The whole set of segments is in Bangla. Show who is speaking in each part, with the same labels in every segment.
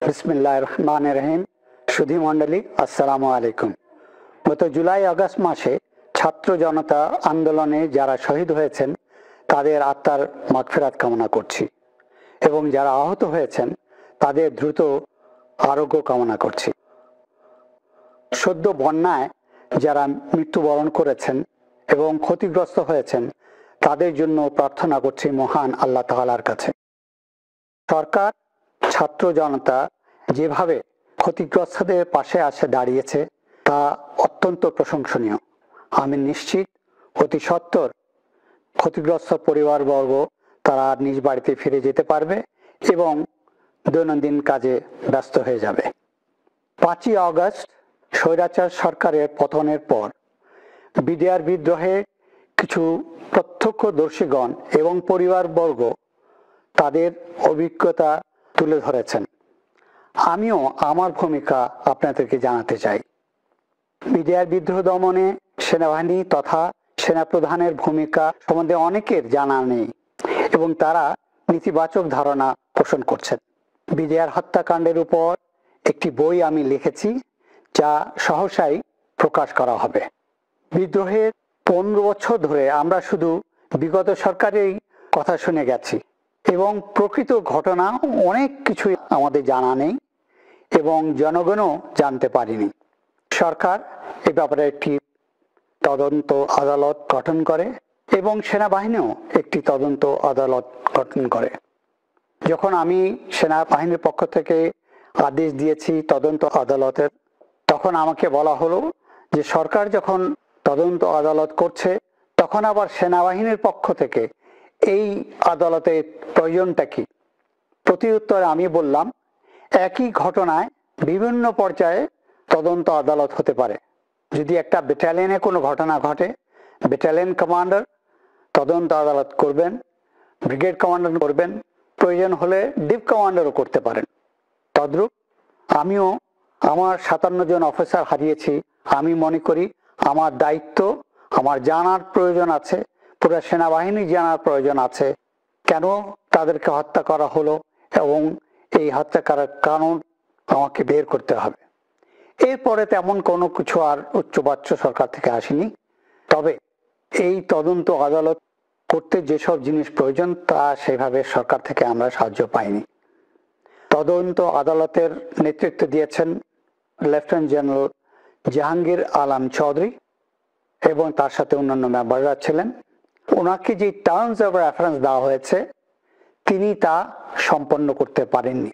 Speaker 1: বিসমিল্লাহির রহমানির রহিম। সুধী মণ্ডলী, আসসালামু আলাইকুম। গত জুলাই আগস্ট মাসে ছাত্র জনতা আন্দোলনে যারা শহীদ হয়েছেন তাদের আত্মার মাগফিরাত কামনা করছি এবং যারা আহত হয়েছেন তাদের দ্রুত আরোগ্য কামনা করছি। সদ্য বন্যায় যারা মৃত্যুবরণ করেছেন এবং ক্ষতিগ্রস্ত হয়েছেন তাদের জন্য প্রার্থনা করছি মহান আল্লাহ তাআলার কাছে। সরকার, ছাত্র জনতা যেভাবে ক্ষতিগ্রস্তদের পাশে আসে দাঁড়িয়েছে তা অত্যন্ত প্রশংসনীয়। আমি নিশ্চিত অতি সত্বর ক্ষতিগ্রস্ত পরিবারবর্গ তারা নিজ বাড়িতে ফিরে যেতে পারবে এবং দৈনন্দিন কাজে ব্যস্ত হয়ে যাবে। 5ই আগস্ট স্বৈরাচার সরকারের পতনের পর বিডিআর বিদ্রোহে কিছু প্রত্যক্ষদর্শীগণ এবং পরিবারবর্গ তাদের অভিজ্ঞতা তুলে ধরেছেন। আমিও আমার ভূমিকা আপনাদেরকে জানাতে চাই। বিডিআর বিদ্রোহ দমনে সেনাবাহিনী তথা সেনাপ্রধানের ভূমিকা সম্বন্ধে অনেকের জানা নেই এবং তারা নেতিবাচক ধারণা পোষণ করছেন। বিডিআর হত্যাকাণ্ডের উপর একটি বই আমি লিখেছি, যা সহসাই প্রকাশ করা হবে। বিদ্রোহের 15 বছর ধরে আমরা শুধু বিগত সরকারের কথা শুনে গেছি এবং প্রকৃত ঘটনা অনেক কিছুই আমাদের জানা নেই এবং জনগণও জানতে পারিনি। সরকার এ ব্যাপারে একটি তদন্ত আদালত গঠন করে এবং সেনাবাহিনীও একটি তদন্ত আদালত গঠন করে। যখন আমি সেনাবাহিনীর পক্ষ থেকে আদেশ দিয়েছি তদন্ত আদালতের, তখন আমাকে বলা হলো যে সরকার যখন তদন্ত আদালত করছে তখন আবার সেনাবাহিনীর পক্ষ থেকে এই আদালতের প্রয়োজনটা কি? প্রতি উত্তরে আমি বললাম, একই ঘটনায় বিভিন্ন পর্যায়ে তদন্ত আদালত হতে পারে। যদি একটা ব্যাটালিয়নে কোনো ঘটনা ঘটে, ব্যাটালিয়ন কমান্ডার তদন্ত আদালত করবেন, ব্রিগেড কমান্ডার করবেন, প্রয়োজন হলে ডিপ কমান্ডারও করতে পারেন। তদ্রূপ আমিও আমার 57 জন অফিসার হারিয়েছি। আমি মনে করি আমার দায়িত্ব, আমার জানার প্রয়োজন আছে, পুরো সেনাবাহিনী জানার প্রয়োজন আছে কেন তাদেরকে হত্যা করা হলো এবং এই হত্যা করার কারণ আমাকে বের করতে হবে। এরপরে তেমন কোনো কিছু আর উচ্চবাচ্য সরকার থেকে আসেনি। তবে এই তদন্ত আদালত করতে যেসব জিনিস প্রয়োজন তা সেভাবে সরকার থেকে আমরা সাহায্য পাইনি। তদন্ত আদালতের নেতৃত্ব দিয়েছেন লেফটেন্যান্ট জেনারেল জাহাঙ্গীর আলম চৌধুরী এবং তার সাথে অন্যান্য মেম্বাররা ছিলেন। ওনাকে যে টার্মস অফ রেফারেন্স দেওয়া হয়েছে তিনি তা সম্পন্ন করতে পারেননি।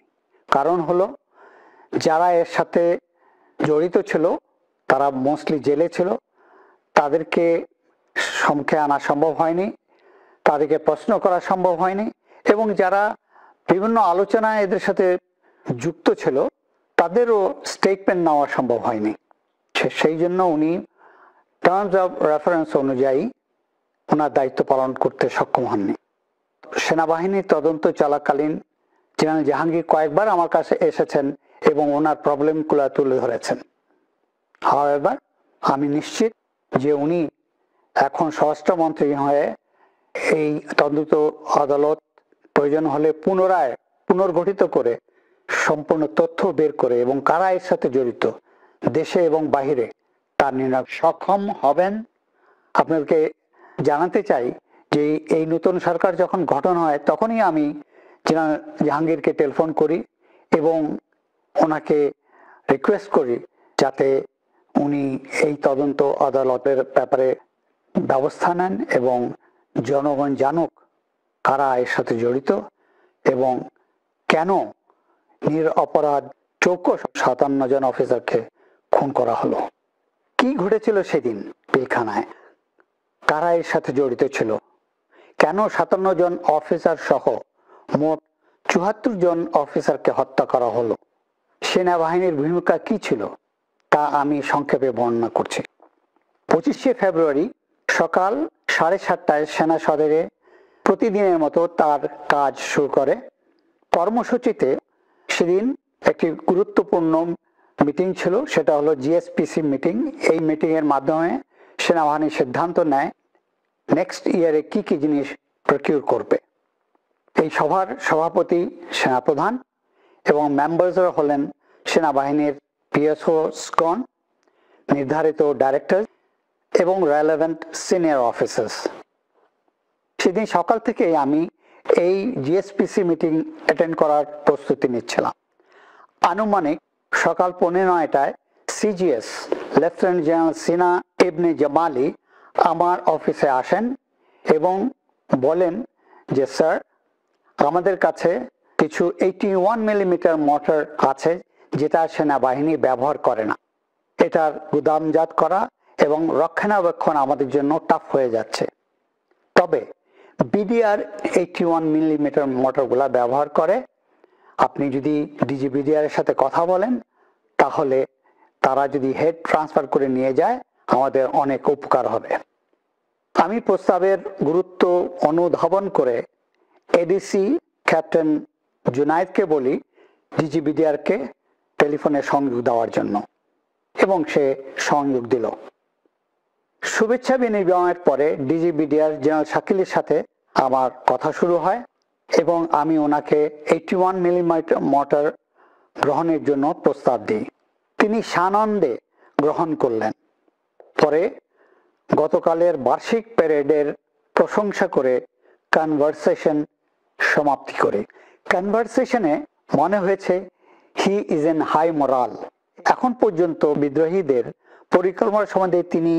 Speaker 1: কারণ হলো যারা এর সাথে জড়িত ছিল তারা মোস্টলি জেলে ছিল, তাদেরকে সম্মুখে আনা সম্ভব হয়নি, তাদেরকে প্রশ্ন করা সম্ভব হয়নি এবং যারা বিভিন্ন আলোচনায় এদের সাথে যুক্ত ছিল তাদেরও স্টেটমেন্ট নেওয়া সম্ভব হয়নি। সেই জন্য উনি টার্মস অফ রেফারেন্স অনুযায়ী ওনার দায়িত্ব পালন করতে সক্ষম হননি। সেনাবাহিনীর তদন্ত চলাকালীন জেনারেল জাহাঙ্গীর কয়েকবার আমার কাছে এসেছেন এবং ওনার প্রবলেমগুলো তুলে ধরেছেন। হাওয়েভার আমি নিশ্চিত যে উনি এখন স্বরাষ্ট্রমন্ত্রী হয়ে এই তদন্ত আদালত প্রয়োজন হলে পুনর্গঠিত করে সম্পূর্ণ তথ্য বের করে এবং কারা এর সাথে জড়িত দেশে এবং বাহিরে তার নির্ণয় সক্ষম হবেন। আপনাদেরকে জানাতে চাই যে এই নতুন সরকার যখন গঠন হয় তখনই আমি জেনারেল জাহাঙ্গীরকে টেলিফোন করি এবং ওনাকে রিকোয়েস্ট করি যাতে উনি এই তদন্ত আদালতের ব্যাপারে ব্যবস্থা নেন এবং জনগণ জানুক কারা এর সাথে জড়িত এবং কেন নিরপরাধ 57 জন অফিসারকে খুন করা হলো। কি ঘটেছিল সেদিন পিলখানায়, কারা এর সাথে জড়িত ছিল, কেন 57 জন অফিসার সহ মোট 74 জন অফিসারকে হত্যা করা হলো, সেনাবাহিনীর ভূমিকা কি ছিল তা আমি সংক্ষেপে বর্ণনা করছি। 25শে ফেব্রুয়ারি সকাল 7:30টায় সেনা সদরে প্রতিদিনের মতো তার কাজ শুরু করে। কর্মসূচিতে সেদিন একটি গুরুত্বপূর্ণ মিটিং ছিল, সেটা হলো জিএসপিসি মিটিং। এই মিটিং এর মাধ্যমে সেনাবাহিনী সিদ্ধান্ত নেয় নেক্সট ইয়ারে কি কি জিনিস প্রকিউর করবে। এই সভার সভাপতি সেনাপ্রধান এবং মেম্বার্সরা হলেন সেনাবাহিনীর পিএসওসগণ, নির্ধারিত ডাইরেক্টর এবং রেলেভেন্ট সিনিয়র অফিসার্স। সেদিন সকাল থেকে আমি এই জিএসপিসি মিটিং অ্যাটেন্ড করার প্রস্তুতি নিচ্ছিলাম। আনুমানিক সকাল 9:15টায় সিজিএস লেফটেন্যান্ট জেনারেল সিনা ইবনে জামালি আমার অফিসে আসেন এবং বলেন যে স্যার, আমাদের কাছে কিছু 81 মিলিমিটার মর্টার আছে যেটা সেনাবাহিনী ব্যবহার করে না। এটার গুদামজাত করা এবং রক্ষণাবেক্ষণ আমাদের জন্য টাফ হয়ে যাচ্ছে। তবে বিডিআর 81 মিলিমিটার মর্টারগুলা ব্যবহার করে। আপনি যদি ডিজিবিডিআর এর সাথে কথা বলেন তাহলে তারা যদি হেড ট্রান্সফার করে নিয়ে যায় আমাদের অনেক উপকার হবে। আমি প্রস্তাবের গুরুত্ব অনুধাবন করে এডিসি ক্যাপ্টেন জুনায়েদকে বলি ডিজিবিডিআরকে টেলিফোনে সংযোগ দেওয়ার জন্য, এবং সে সংযোগ দিল। শুভেচ্ছা বিনিময়ের পরে ডিজিবিডিআর জেনারেল শাকিলের সাথে আমার কথা শুরু হয় এবং আমি ওনাকে 81 মিলিমিটার মর্টার গ্রহণের জন্য প্রস্তাব দিই। তিনি সানন্দে গ্রহণ করলেন। পরে গতকালের বার্ষিক প্যারেডের প্রশংসা করে কনভারসেশন সমাপ্তি করে। কনভারসেশনে মনে হয়েছে he is an high moral. এখন পর্যন্ত বিদ্রোহীদের পরিকল্পনা সম্বন্ধে তিনি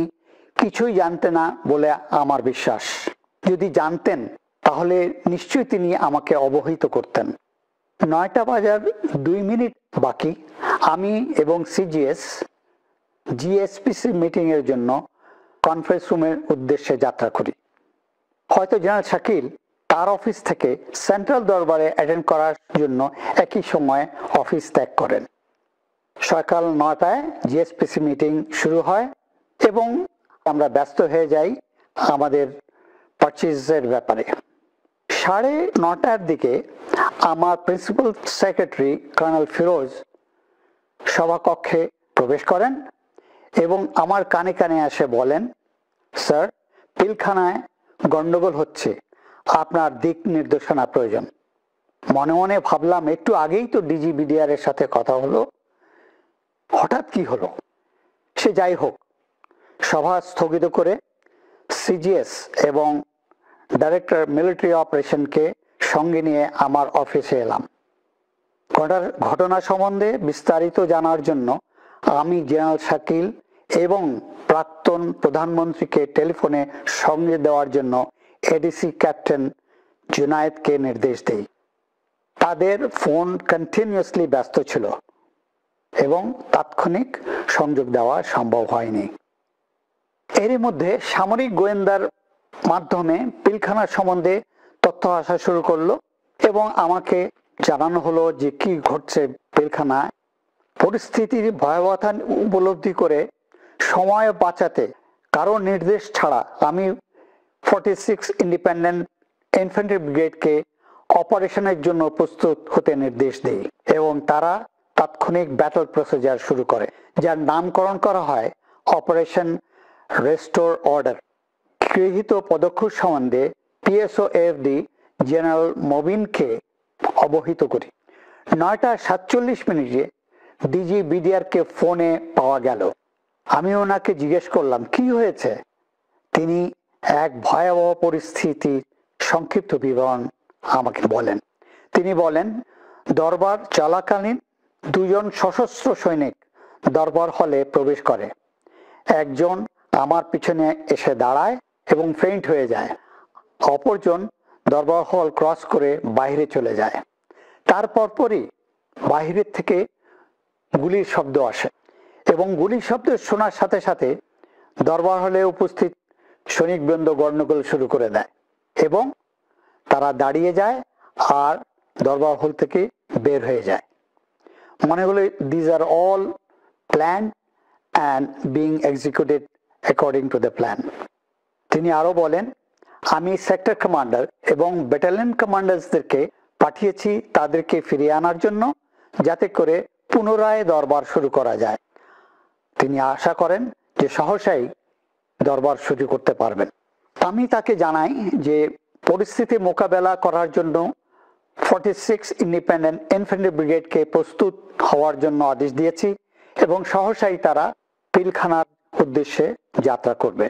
Speaker 1: কিছুই জানতেন না বলে আমার বিশ্বাস। যদি জানতেন তাহলে নিশ্চয়ই তিনি আমাকে অবহিত করতেন। 9টা বাজার 2 মিনিট বাকি আমি এবং সিজিএস জিএসপিসি মিটিং এর জন্য কনফারেন্স রুমের উদ্দেশ্যে যাত্রা করি। হয়তো জেনারেল শাকিল তার অফিস থেকে সেন্ট্রাল দরবারে অ্যাটেন্ড করার জন্য একই সময় অফিস ত্যাগ করেন। সকাল 9টায় জিএসপিসি মিটিং শুরু হয় এবং আমরা ব্যস্ত হয়ে যাই আমাদের পারচেজের ব্যাপারে। 9:30টার দিকে আমার প্রিন্সিপাল সেক্রেটারি কর্নেল ফিরোজ সভাকক্ষে প্রবেশ করেন এবং আমার কানে কানে এসে বলেন, স্যার, পিলখানায় গন্ডগোল হচ্ছে, আপনার দিক নির্দেশনা প্রয়োজন। মনে মনে ভাবলাম একটু আগেই তো ডিজিবিডিআর এর সাথে কথা হলো, হঠাৎ কি হলো? সে যাই হোক, সভা স্থগিত করে সিজিএস এবং ডাইরেক্টর মিলিটারি অপারেশনকে সঙ্গে নিয়ে আমার অফিসে এলাম। ঘটনা সম্বন্ধে বিস্তারিত জানার জন্য আমি জেনারেল শাকিল এবং প্রাক্তন প্রধানমন্ত্রীকে টেলিফোনে সঙ্গে দেওয়ার জন্য এডিসি ক্যাপ্টেন জুনায়েদকে নির্দেশ দিই। তাদের ফোন কন্টিনিউয়াসলি ব্যস্ত ছিল এবং তাৎক্ষণিক সংযোগ দেওয়া সম্ভব হয়নি। এরই মধ্যে সামরিক গোয়েন্দার মাধ্যমে পিলখানা সম্বন্ধে তথ্য আসা শুরু করলো এবং আমাকে জানানো হলো যে কি ঘটছে পিলখানায়। পরিস্থিতির ভয়াবহতা উপলব্ধি করে সময় বাঁচাতে কারো নির্দেশ ছাড়া আমি 46 ইন্ডিপেন্ডেন্ট ইনফ্যান্ট্রি ব্রিগেডকে অপারেশনের জন্য প্রস্তুত হতে নির্দেশ দিই এবং তারা তাৎক্ষণিক ব্যাটল প্রসিজার শুরু করে, যার নামকরণ করা হয় অপারেশন রেস্টোর অর্ডার। গৃহীত পদক্ষেপ সম্বন্ধে পিএসওএফডি জেনারেল মবিনকে অবহিত করি। 9:47 ডিজিবিডিআরকে ফোনে পাওয়া গেল। আমি ওনাকে জিজ্ঞেস করলাম কি হয়েছে। তিনি এক ভয়াবহ পরিস্থিতির সংক্ষিপ্ত বিবরণ আমাকে বলেন। তিনি বলেন, দরবার চলাকালীন 2 জন সশস্ত্র সৈনিক দরবার হলে প্রবেশ করে। একজন আমার পিছনে এসে দাঁড়ায় এবং ফেইন্ট হয়ে যায়। অপরজন দরবার হল ক্রস করে বাইরে চলে যায়। তারপর পরই বাহিরের থেকে গুলির শব্দ আসে এবং গুলির শব্দ শোনার সাথে সাথে দরবার হলে উপস্থিত সৈনিকবৃন্দ গন্ডগোল শুরু করে দেয় এবং তারা দাঁড়িয়ে যায় আর দরবার হল থেকে বের হয়ে যায়। মনে হলো this are all plan and being executed according to the plan. তিনি আরো বলেন, আমি সেক্টর কমান্ডার এবং ব্যাটালিয়ন কমান্ডারদেরকে পাঠিয়েছি তাদেরকে ফিরিয়ে আনার জন্য, যাতে করে পুনরায় দরবার শুরু করা যায়। তিনি আশা করেন যে সহসাই দরবার শুরু করতে পারবেন। আমি তাকে জানাই যে পরিস্থিতি মোকাবেলা করার জন্য 46 ইন্ডিপেন্ডেন্ট ইনফ্যান্ট্রি ব্রিগেডকে প্রস্তুত হওয়ার জন্য আদেশ দিয়েছি এবং সহসাই তারা পিলখানার উদ্দেশ্যে যাত্রা করবে।